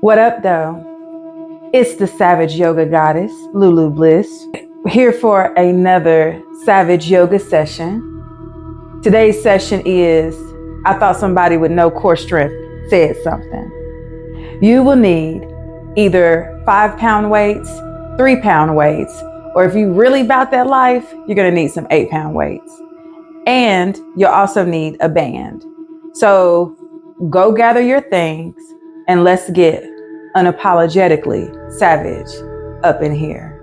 What up, though? It's the Savage Yoga Goddess, Lulu Bliss, here for another Savage Yoga session. Today's session is, I thought somebody with no core strength said something. You will need either 5-pound weights, 3-pound weights, or if you really about that life, you're gonna need some 8-pound weights. And you'll also need a band. So go gather your things and let's get unapologetically savage up in here.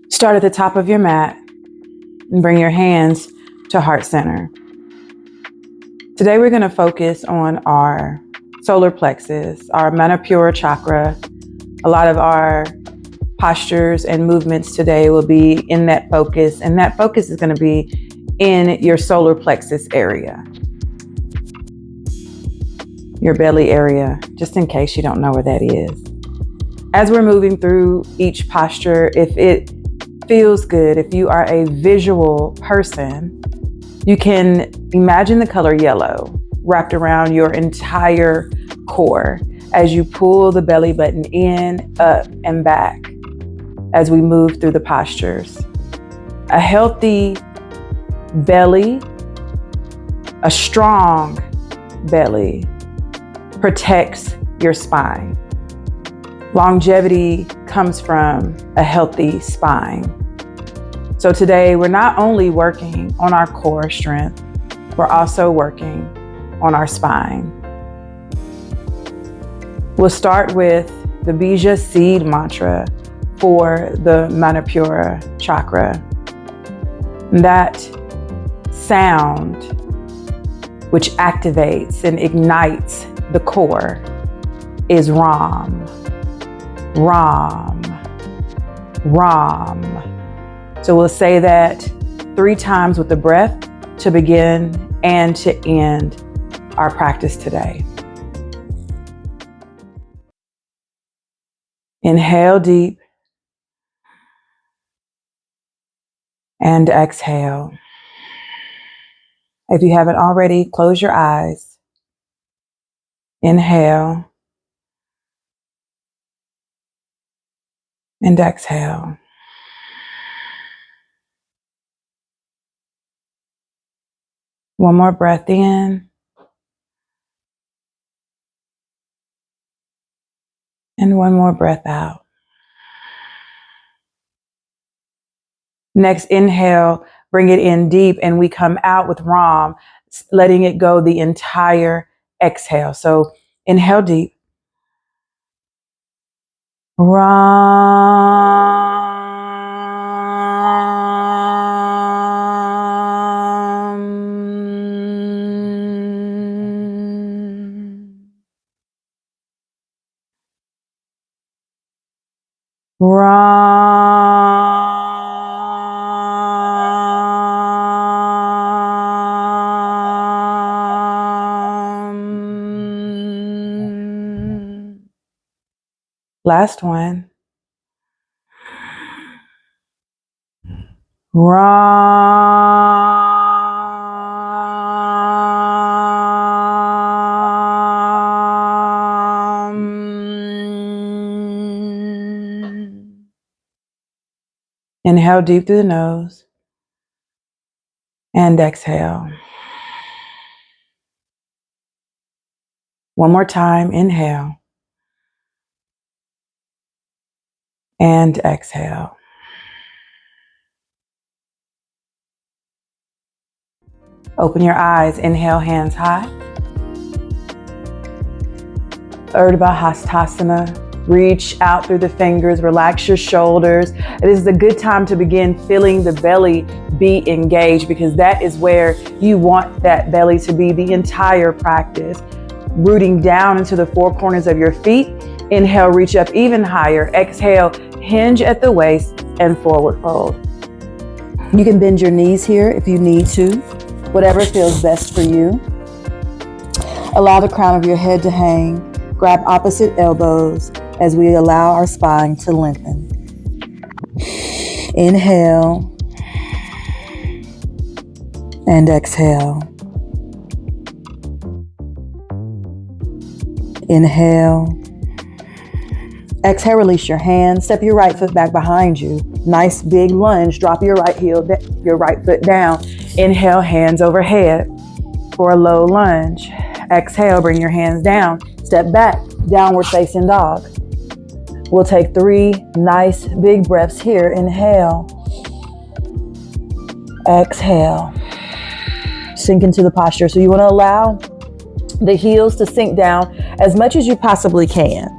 Start at the top of your mat and bring your hands to heart center. Today we're going to focus on our solar plexus, our Manipura chakra. A lot of our postures and movements today will be in that focus, and that focus is going to be in your solar plexus area, your belly area, just in case you don't know where that is. As we're moving through each posture, if it feels good, if you are a visual person, you can imagine the color yellow wrapped around your entire core as you pull the belly button in, up, and back as we move through the postures. A healthy belly, a strong belly protects your spine. Longevity comes from a healthy spine. So today we're not only working on our core strength, we're also working on our spine. We'll start with the Bija seed mantra for the Manipura chakra. That sound, which activates and ignites the core, is Ram, Ram, Ram. So we'll say that 3 times with the breath to begin and to end our practice today. Inhale deep and exhale. If you haven't already, close your eyes. Inhale and exhale. One more breath in. And one more breath out. Next, inhale, bring it in deep, and we come out with Ram, letting it go the entire exhale. So inhale deep. Last one. Inhale deep through the nose and exhale. One more time, inhale and exhale. Open your eyes, inhale, hands high. Urdhva Hastasana. Reach out through the fingers, relax your shoulders. This is a good time to begin feeling the belly be engaged, because that is where you want that belly to be the entire practice. Rooting down into the 4 corners of your feet. Inhale, reach up even higher. Exhale, hinge at the waist and forward fold. You can bend your knees here if you need to, whatever feels best for you. Allow the crown of your head to hang Grab opposite elbows as we allow our spine to lengthen. Inhale and exhale. Inhale. Exhale, release your hands. Step your right foot back behind you. Nice big lunge. Drop your right foot down. Inhale, hands overhead for a low lunge. Exhale, bring your hands down. Step back, downward facing dog. We'll take 3 nice big breaths here. Inhale. Exhale. Sink into the posture. So you want to allow the heels to sink down as much as you possibly can.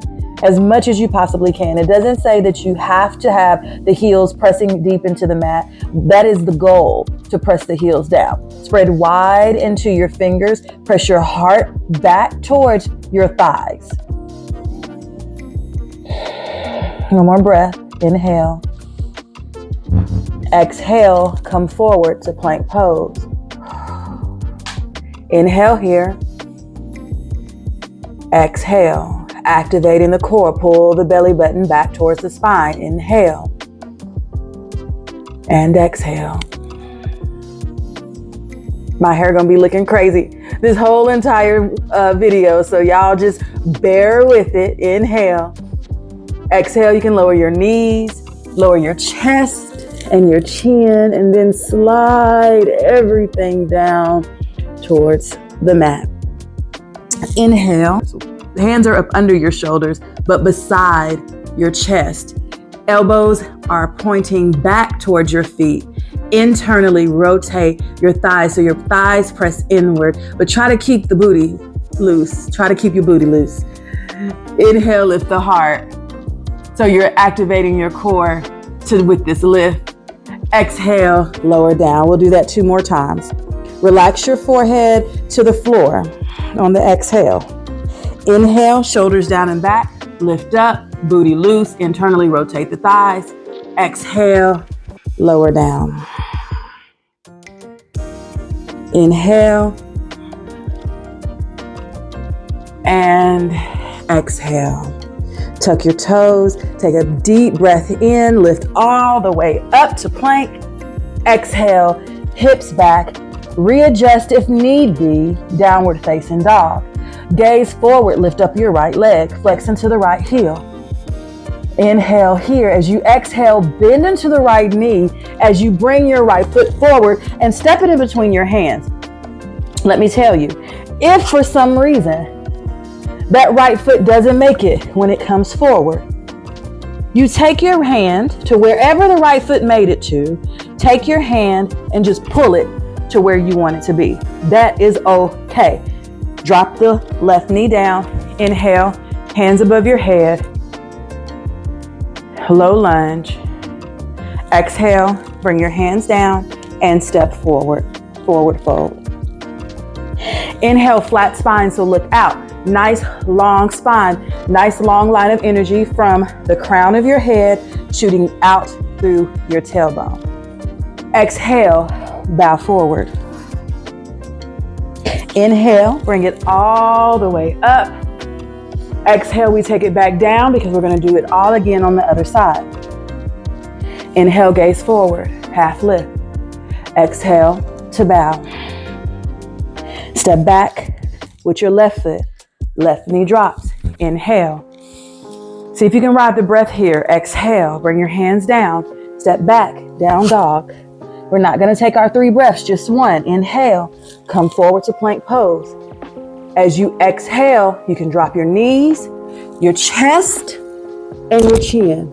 As much as you possibly can. It doesn't say that you have to have the heels pressing deep into the mat. That is the goal, to press the heels down. Spread wide into your fingers. Press your heart back towards your thighs. One more breath. Inhale. Exhale, come forward to plank pose. Inhale here. Exhale. Activating the core, pull the belly button back towards the spine. Inhale and exhale. My hair gonna be looking crazy this whole entire video, so y'all just bear with it. Inhale. Exhale, you can lower your knees, lower your chest and your chin, and then slide everything down towards the mat. Inhale. Hands are up under your shoulders, but beside your chest. Elbows are pointing back towards your feet. Internally rotate your thighs so your thighs press inward, but try to keep the booty loose. Try to keep your booty loose. Inhale, lift the heart. So you're activating your core with this lift. Exhale, lower down. We'll do that 2 more times. Relax your forehead to the floor on the exhale. Inhale, shoulders down and back, lift up, booty loose, internally rotate the thighs. Exhale, lower down. Inhale and exhale. Tuck your toes, take a deep breath in, lift all the way up to plank. Exhale, hips back, readjust if need be, downward facing dog. Gaze forward, lift up your right leg, flex into the right heel. Inhale here. As you exhale, bend into the right knee as you bring your right foot forward and step it in between your hands. Let me tell you, if for some reason that right foot doesn't make it when it comes forward, you take your hand to wherever the right foot made it to, take your hand and just pull it to where you want it to be. That is okay. Drop the left knee down. Inhale, hands above your head. Low lunge. Exhale, bring your hands down and step forward. Forward fold. Inhale, flat spine, so look out. Nice long spine. Nice long line of energy from the crown of your head shooting out through your tailbone. Exhale, bow forward. Inhale, bring it all the way up. Exhale, we take it back down because we're going to do it all again on the other side. Inhale, gaze forward, half lift. Exhale to bow. Step back with your left foot. Left knee drops. Inhale. See if you can ride the breath here. Exhale, bring your hands down. Step back, down dog. We're not going to take our 3 breaths, just 1. Inhale, come forward to plank pose. As you exhale, you can drop your knees, your chest, and your chin.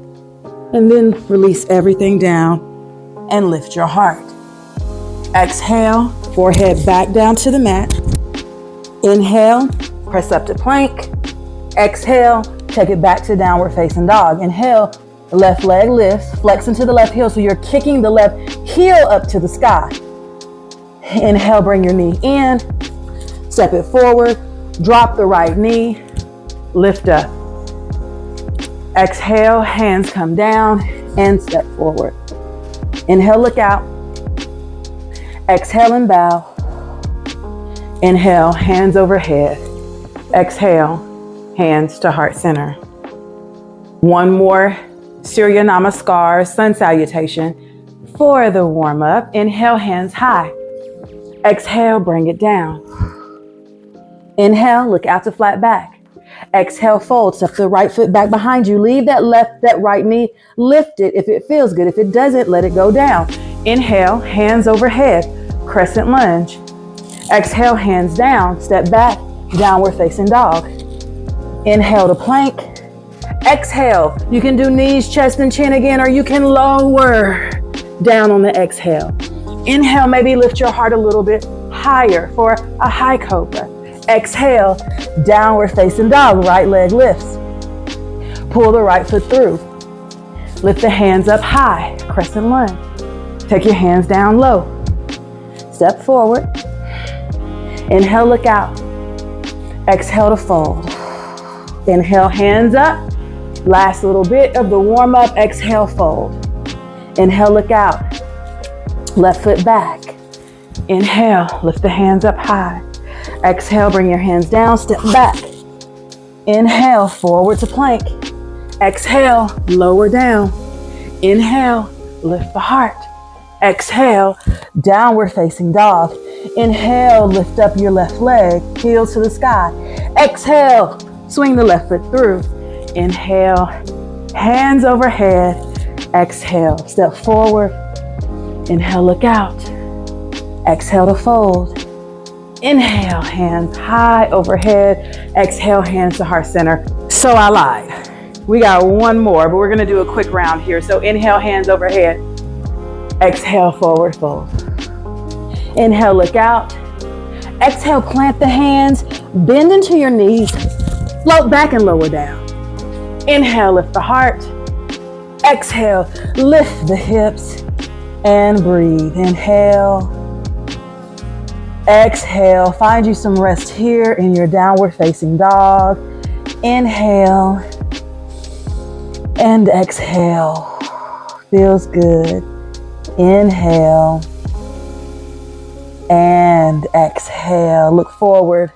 And then release everything down and lift your heart. Exhale, forehead back down to the mat. Inhale, press up to plank. Exhale, take it back to downward facing dog. Inhale, left leg lifts, flex into the left heel so you're kicking the left heel up to the sky. Inhale, bring your knee in, step it forward, drop the right knee, lift up. Exhale, hands come down and step forward. Inhale, look out. Exhale and bow. Inhale, hands overhead. Exhale, hands to heart center. One more Surya Namaskar, sun salutation for the warm up. Inhale, hands high. Exhale, bring it down. Inhale, look out to flat back. Exhale, fold, step the right foot back behind you. Leave that right knee, lift it if it feels good. If it doesn't, let it go down. Inhale, hands overhead, crescent lunge. Exhale, hands down, step back, downward facing dog. Inhale to plank. Exhale, you can do knees, chest, and chin again, or you can lower down on the exhale. Inhale, maybe lift your heart a little bit higher for a high cobra. Exhale, downward facing dog, right leg lifts. Pull the right foot through. Lift the hands up high, crescent lunge. Take your hands down low. Step forward. Inhale, look out. Exhale to fold. Inhale, hands up. Last little bit of the warm up. Exhale, fold. Inhale, look out. Left foot back. Inhale, lift the hands up high. Exhale, bring your hands down, step back. Inhale, forward to plank. Exhale, lower down. Inhale, lift the heart. Exhale, downward facing dog. Inhale, lift up your left leg, heels to the sky. Exhale, swing the left foot through. Inhale, hands overhead. Exhale, step forward. Inhale, look out. Exhale to fold. Inhale, hands high overhead. Exhale, hands to heart center. So I lied. We got one more, but we're gonna do a quick round here. So inhale, hands overhead. Exhale, forward fold. Inhale, look out. Exhale, plant the hands, bend into your knees, float back and lower down. Inhale, lift the heart. Exhale, lift the hips and breathe. Inhale. Exhale, find you some rest here in your downward facing dog. Inhale and exhale. Feels good. Inhale and exhale. Look forward.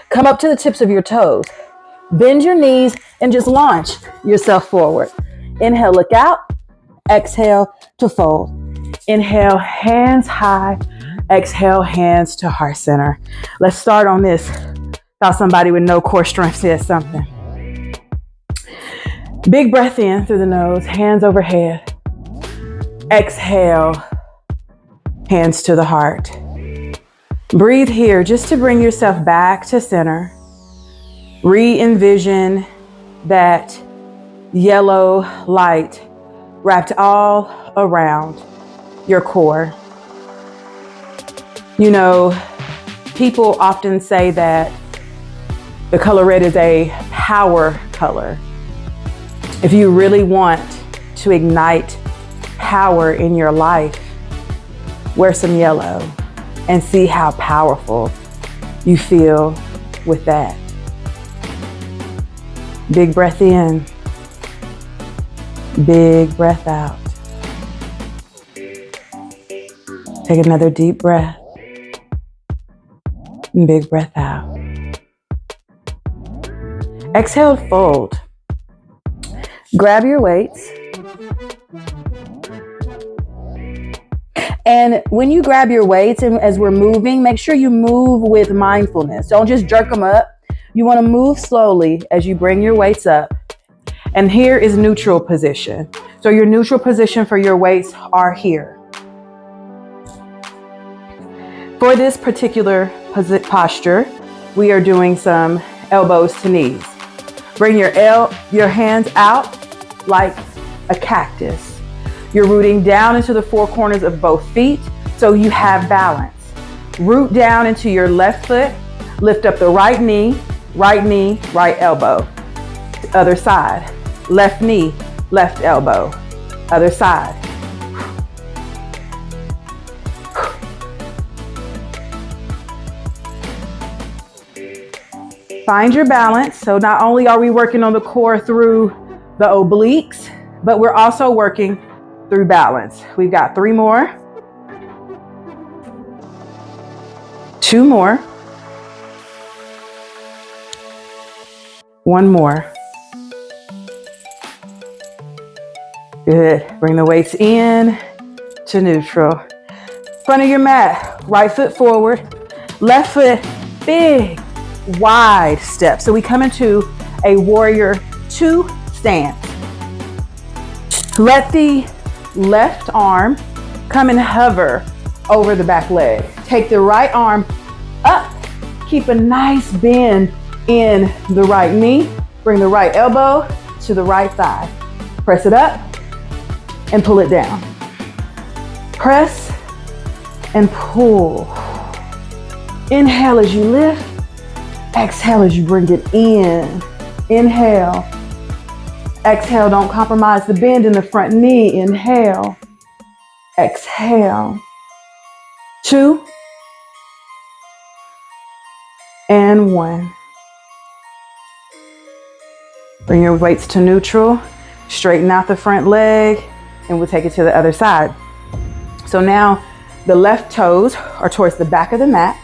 Come up to the tips of your toes. Bend your knees and just launch yourself forward. Inhale, look out. Exhale to fold. Inhale, hands high. Exhale, hands to heart center. Let's start on this. Thought somebody with no core strength said something. Big breath in through the nose, hands overhead. Exhale, hands to the heart. Breathe here just to bring yourself back to center. Re-envision that yellow light wrapped all around your core. You know, people often say that the color red is a power color. If you really want to ignite power in your life, wear some yellow and see how powerful you feel with that. Big breath in, big breath out. Take another deep breath. Big breath out. Exhale, fold. Grab your weights. And when you grab your weights and as we're moving, make sure you move with mindfulness. Don't just jerk them up. You want to move slowly as you bring your weights up. And here is neutral position. So your neutral position for your weights are here. For this particular posture, we are doing some elbows to knees. Bring your hands out like a cactus. You're rooting down into the four corners of both feet so you have balance. Root down into your left foot. Lift up the right knee, right elbow. Other side. Left knee, left elbow. Other side. Find your balance. So not only are we working on the core through the obliques, but we're also working through balance. We've got 3 more. 2 more. One more. Good. Bring the weights in to neutral. Front of your mat, right foot forward, left foot, big, wide step. So we come into a warrior 2 stance. Let the left arm come and hover over the back leg. Take the right arm up. Keep a nice bend in the right knee. Bring the right elbow to the right thigh. Press it up and pull it down. Press and pull. Inhale as you lift. Exhale as you bring it in. Inhale. Exhale, don't compromise the bend in the front knee. Inhale. Exhale. 2 and 1. Bring your weights to neutral. Straighten out the front leg and we'll take it to the other side. So now the left toes are towards the back of the mat.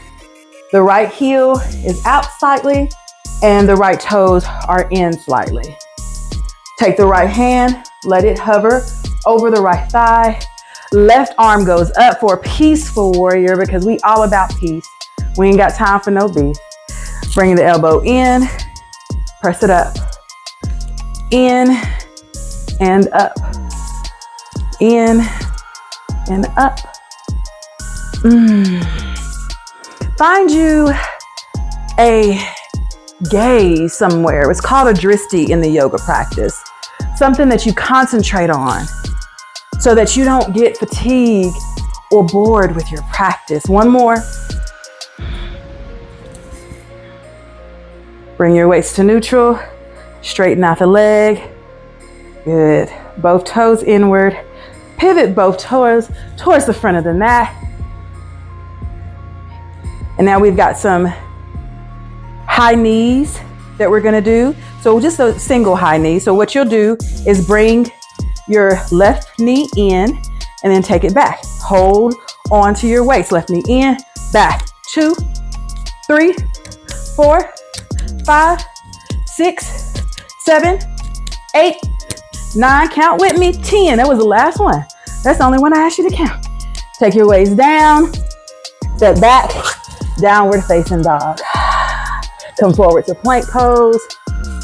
The right heel is out slightly and the right toes are in slightly. Take the right hand, let it hover over the right thigh. Left arm goes up for a peaceful warrior because we all about peace. We ain't got time for no beef. Bring the elbow in, press it up. In and up. In and up. Find you a gaze somewhere. It's called a dristi in the yoga practice. Something that you concentrate on so that you don't get fatigued or bored with your practice. One more. Bring your weights to neutral. Straighten out the leg. Good. Both toes inward. Pivot both toes towards the front of the mat. And now we've got some high knees that we're gonna do. So just a single high knee. So what you'll do is bring your left knee in and then take it back. Hold on to your waist. Left knee in, back. 2, 3, 4, 5, 6, 7, 8, 9, count with me, 10. That was the last one. That's the only one I asked you to count. Take your waist down, step back, downward facing dog. Come forward to plank pose,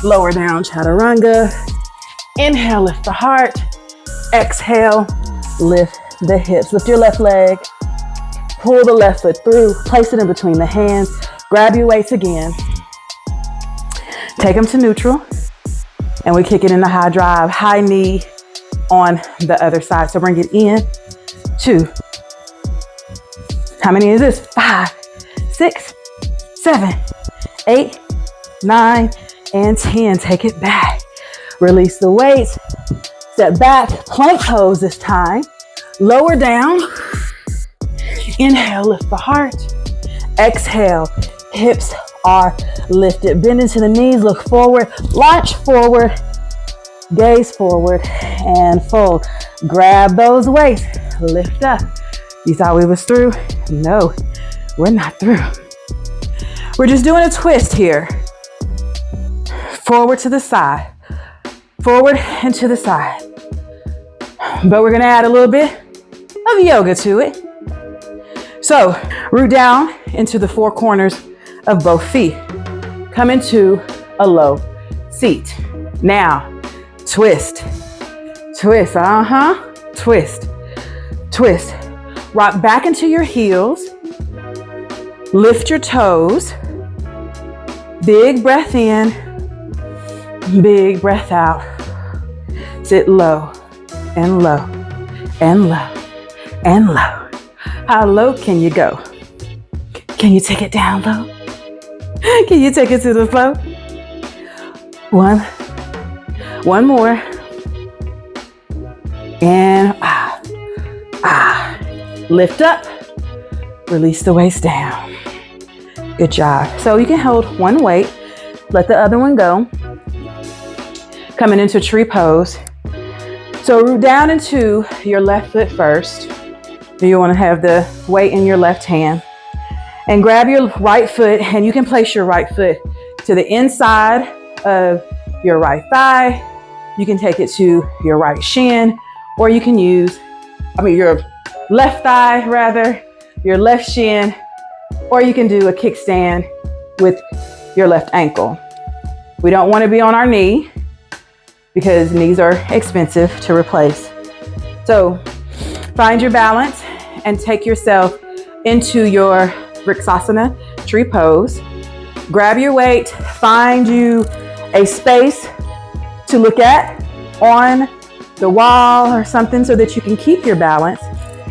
lower down chaturanga. Inhale, lift the heart. Exhale, lift the hips. Lift your left leg, pull the left foot through, place it in between the hands, grab your weights again. Take them to neutral, and we kick it into high drive, high knee on the other side. So bring it in, 2. How many is this? 5, 6, 7, 8, 9, and 10. Take it back. Release the weights. Step back, plank pose this time. Lower down. Inhale, lift the heart. Exhale, hips are lifted. Bend into the knees, look forward, launch forward, gaze forward, and fold. Grab those weights, lift up. You thought we was through? No, we're not through. We're just doing a twist here. Forward to the side, forward and to the side. But we're gonna add a little bit of yoga to it. So root down into the 4 corners of both feet. Come into a low seat. Now, twist, twist, twist, twist. Rock back into your heels. Lift your toes. Big breath in, big breath out. Sit low and low and low and low. How low can you go? Can you take it down low? Can you take it to the floor? One more. And lift up, release the waist down. Good job. So you can hold one weight, let the other one go. Coming into tree pose. So root down into your left foot first. You want to have the weight in your left hand. And grab your right foot, and you can place your right foot to the inside of your right thigh. You can take it to your right shin, or you can use, your left thigh rather, your left shin, or you can do a kickstand with your left ankle. We don't want to be on our knee because knees are expensive to replace. So find your balance and take yourself into your Vrksasana tree pose. Grab your weight, find you a space to look at on the wall or something so that you can keep your balance.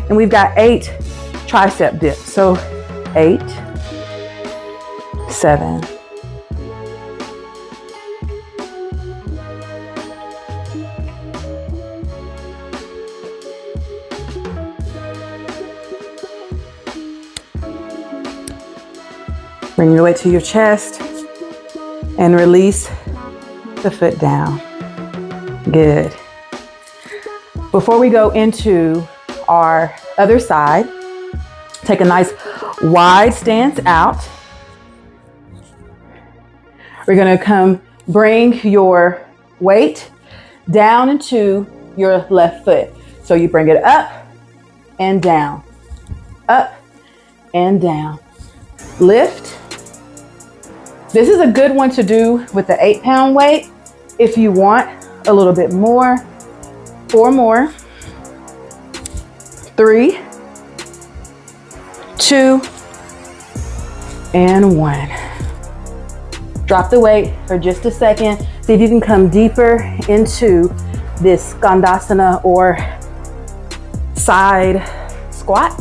And we've got 8 tricep dips. So 8, 7, 8. Bring your weight to your chest and release the foot down. Good. Before we go into our other side, take a nice wide stance out. We're going to bring your weight down into your left foot. So you bring it up and down, up and down. Lift. This is a good one to do with the 8-pound weight. If you want a little bit more, 4 more, 3, 2, and 1. Drop the weight for just a second. See if you can come deeper into this Skandasana or side squat.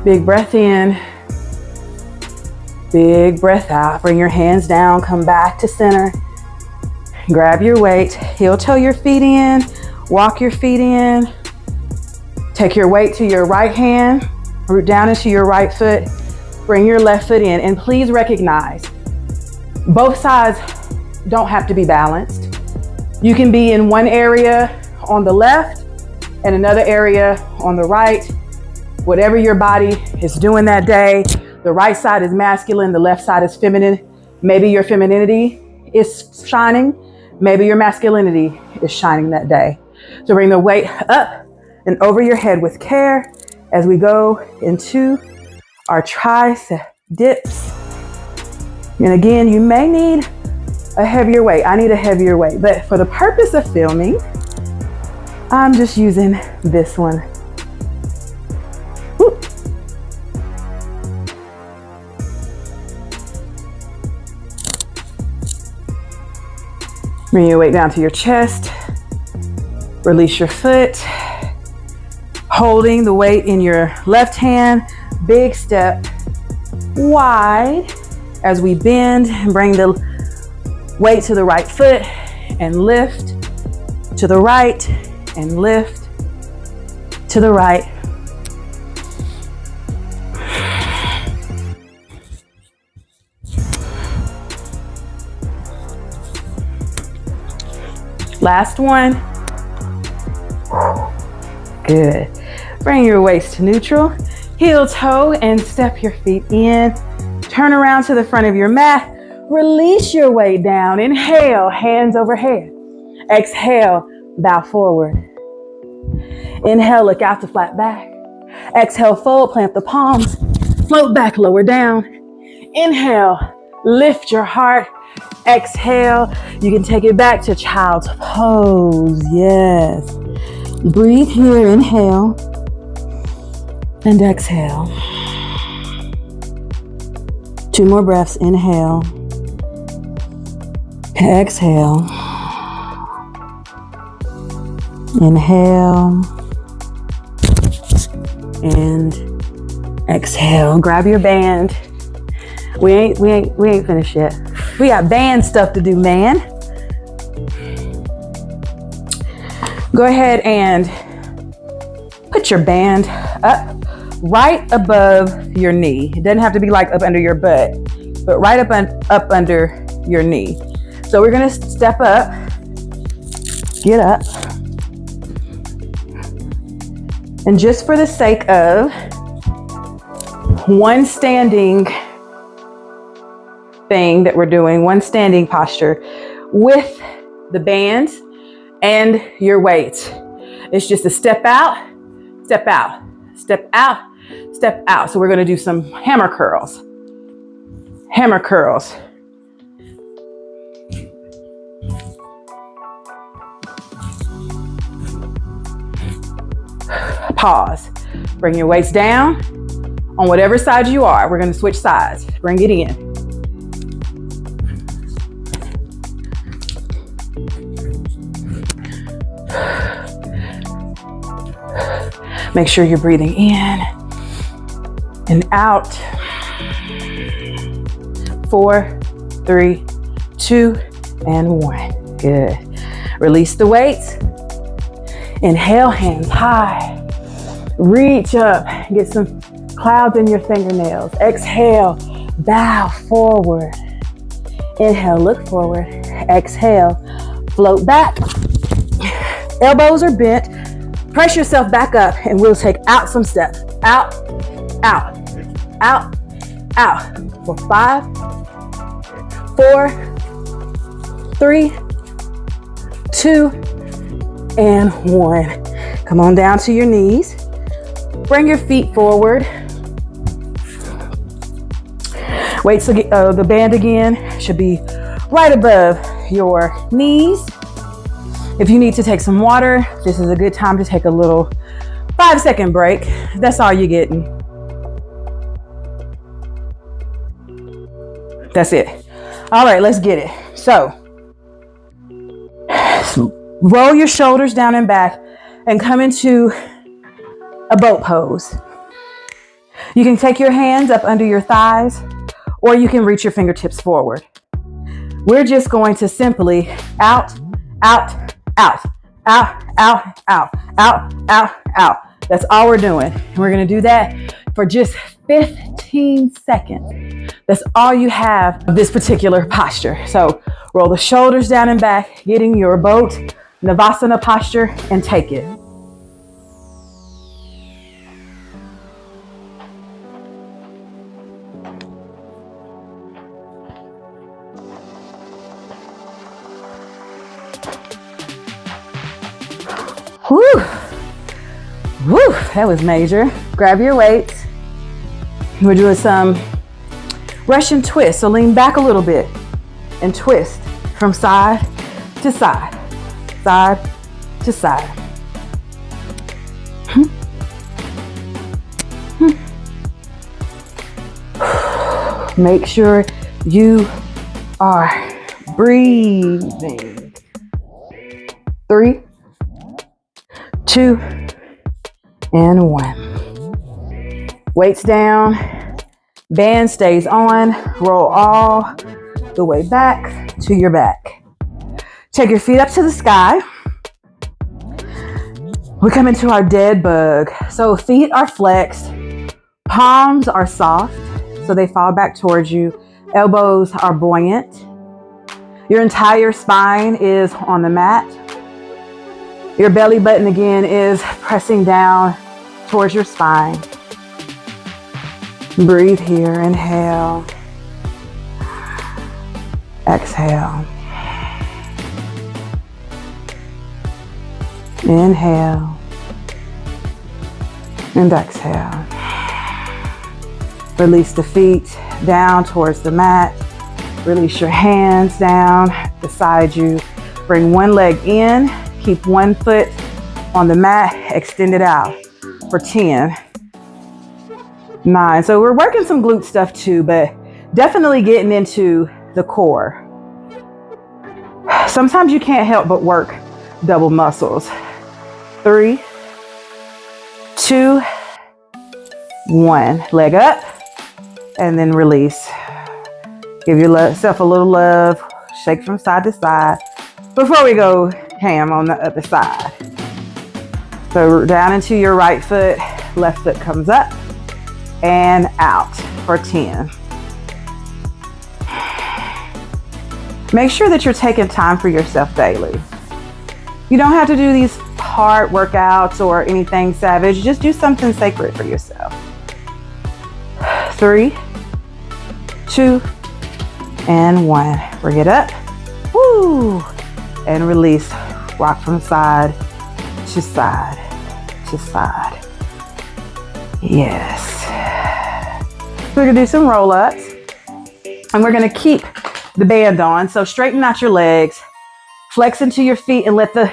Big breath in. Big breath out. Bring your hands down, come back to center. Grab your weight, heel toe your feet in, walk your feet in. Take your weight to your right hand, root down into your right foot, bring your left foot in, and please recognize both sides don't have to be balanced. You can be in one area on the left and another area on the right. Whatever your body is doing that day, the right side is masculine, the left side is feminine. Maybe your femininity is shining, maybe your masculinity is shining that day. So bring the weight up and over your head with care as we go into our tricep dips. And again, you may need a heavier weight. I need a heavier weight, but for the purpose of filming, I'm just using this one. Woo. Bring your weight down to your chest. Release your foot. Holding the weight in your left hand. Big step wide as we bend and bring the weight to the right foot and lift to the right and lift to the right. Last one. Good. Bring your waist to neutral. Heel toe and step your feet in. Turn around to the front of your mat. Release your weight down. Inhale, hands overhead. Exhale, bow forward. Inhale, look out to flat back. Exhale, fold, plant the palms. Float back, lower down. Inhale, lift your heart. Exhale, you can take it back to child's pose. Yes. Breathe here, inhale. And exhale. 2 more breaths, inhale. Exhale. Inhale. And exhale. Grab your band. We ain't finished yet. We got band stuff to do, man. Go ahead and put your band up right above your knee. It doesn't have to be like up under your butt, but right up under your knee. So we're gonna step up, get up. And just for the sake of one standing thing that we're doing, one standing posture with the band and your weights. It's just a step out, step out, step out, step out. So we're going to do some hammer curls. Hammer curls. Pause. Bring your weights down on whatever side you are. We're going to switch sides. Bring it in. Make sure you're breathing in and out. 4, 3, 2, and 1. Good. Release the weights. Inhale, hands high. Reach up. Get some clouds in your fingernails. Exhale, bow forward. Inhale, look forward. Exhale, float back. Elbows are bent. Press yourself back up and we'll take out some steps. Out, out, out, out. For 5, 4, 3, 2, and 1. Come on down to your knees. Bring your feet forward. Weights, the band again should be right above your knees. If you need to take some water, this is a good time to take a little 5-second break. That's all you're getting. That's it. All right, let's get it. So, roll your shoulders down and back and come into a boat pose. You can take your hands up under your thighs or you can reach your fingertips forward. We're just going to simply out, out, out, out, out, out, out, out, out. That's all we're doing. And we're going to do that for just 15 seconds. That's all you have of this particular posture. So roll the shoulders down and back, getting your boat Navasana posture, and take it. Woo! Woo! That was major. Grab your weights. We're doing some Russian twist. So lean back a little bit and twist from side to side. Side to side. Make sure you are breathing. 3, 2, and 1. Weights down. Band stays on. Roll all the way back to your back. Take your feet up to the sky. We come into our dead bug. So feet are flexed. Palms are soft, so they fall back towards you. Elbows are buoyant. Your entire spine is on the mat. Your belly button again is pressing down towards your spine. Breathe here. Inhale. Exhale. Inhale and exhale. Release the feet down towards the mat. Release your hands down beside you. Bring one leg in. Keep one foot on the mat. Extend it out for 10, 9. So we're working some glute stuff too, but definitely getting into the core. Sometimes you can't help but work double muscles. 3, 2, 1. Leg up and then release. Give yourself a little love. Shake from side to side before we go ham on the other side. So down into your right foot, left foot comes up and out for 10. Make sure that you're taking time for yourself daily. You don't have to do these hard workouts or anything savage. Just do something sacred for yourself. 3, 2, and 1. Bring it up. Woo! And release. Rock from side to side to side. Yes. We're gonna do some roll-ups, and we're gonna keep the band on. So straighten out your legs, flex into your feet, and let the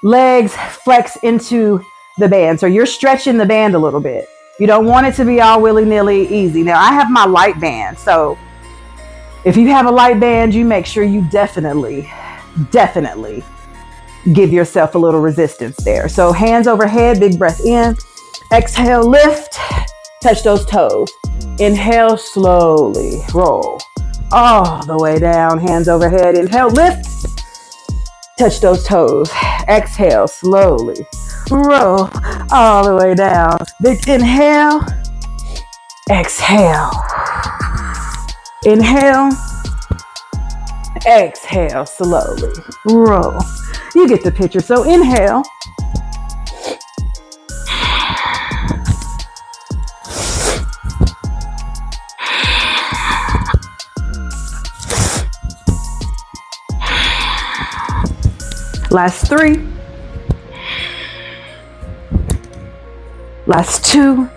legs flex into the band. So you're stretching the band a little bit. You don't want it to be all willy-nilly easy. Now I have my light band, so if you have a light band, you make sure you definitely give yourself a little resistance there. So hands overhead, big breath in. Exhale, lift, touch those toes. Inhale, slowly roll all the way down, hands overhead. Inhale, lift, touch those toes. Exhale, slowly roll all the way down. Big inhale, exhale. Inhale, exhale, slowly roll. You get the picture. So inhale. Last 3. Last 2.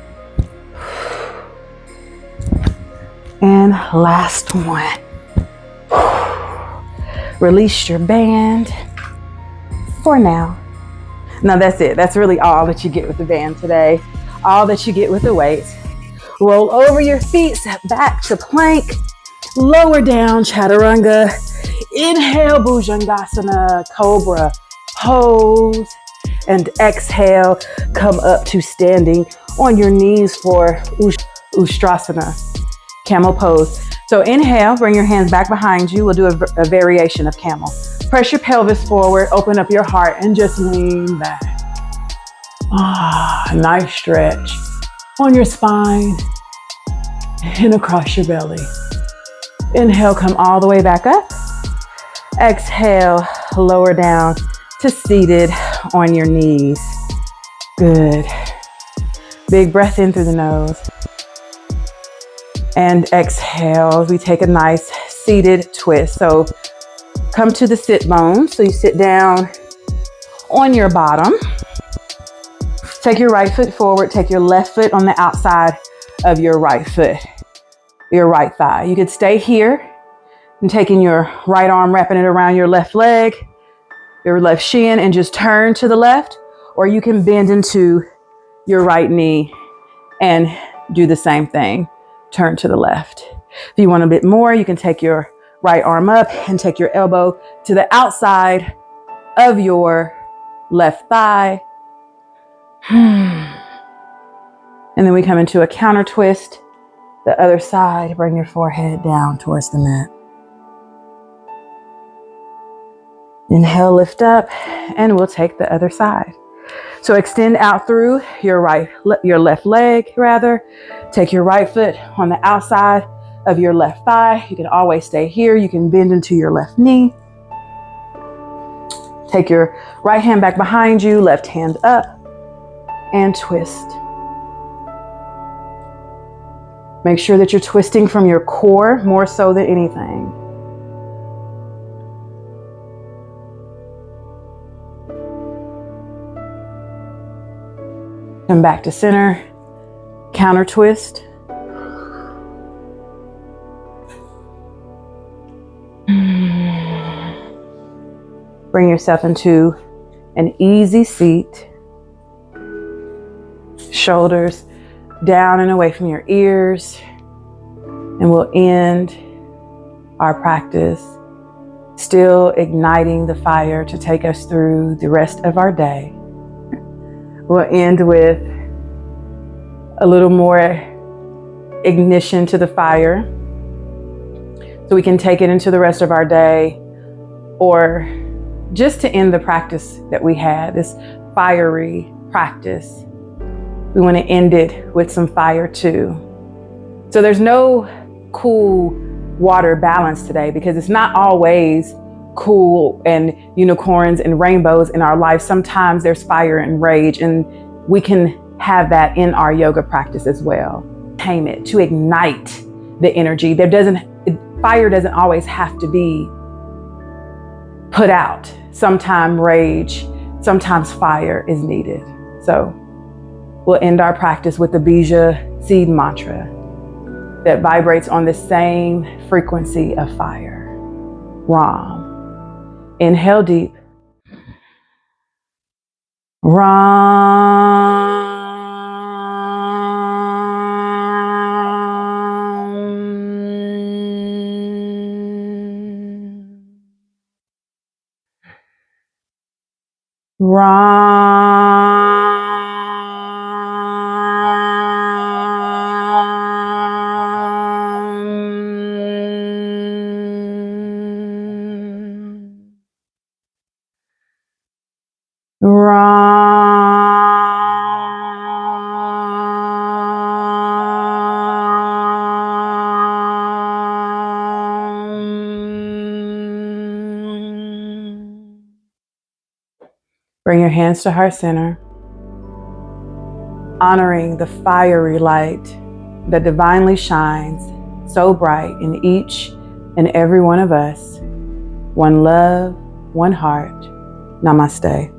And last 1. Release your band for now. Now that's it. That's really all that you get with the band today. All that you get with the weights. Roll over your feet, step back to plank. Lower down, chaturanga. Inhale, bhujangasana, cobra pose. And exhale, come up to standing on your knees for ustrasana, camel pose. So inhale, bring your hands back behind you. We'll do a variation of camel. Press your pelvis forward, open up your heart, and just lean back. Nice stretch on your spine and across your belly. Inhale, come all the way back up. Exhale, lower down to seated on your knees. Good. Big breath in through the nose. And exhale, we take a nice seated twist. So come to the sit bones. So you sit down on your bottom. Take your right foot forward. Take your left foot on the outside of your right foot, your right thigh. You could stay here and taking your right arm, wrapping it around your left leg, your left shin, and just turn to the left. Or you can bend into your right knee and do the same thing. Turn to the left. If you want a bit more, you can take your right arm up and take your elbow to the outside of your left thigh. And then we come into a counter twist. The other side, bring your forehead down towards the mat. Inhale, lift up, and we'll take the other side. So extend out through your left leg rather. Take your right foot on the outside of your left thigh. You can always stay here. You can bend into your left knee. Take your right hand back behind you, left hand up, and twist. Make sure that you're twisting from your core more so than anything. Come back to center, counter twist. Bring yourself into an easy seat. Shoulders down and away from your ears. And we'll end our practice still igniting the fire to take us through the rest of our day. We'll end with a little more ignition to the fire so we can take it into the rest of our day, or just to end the practice that we had, this fiery practice. We want to end it with some fire too. So there's no cool water balance today because it's not always cool and unicorns and rainbows in our life. Sometimes there's fire and rage, and we can have that in our yoga practice as well. Tame it, to ignite the energy. fire doesn't always have to be put out. Sometimes rage, sometimes fire is needed. So we'll end our practice with the Bija seed mantra that vibrates on the same frequency of fire. Ram. Inhale deep. Ram. Bring your hands to heart center, honoring the fiery light that divinely shines so bright in each and every one of us. One love, one heart. Namaste.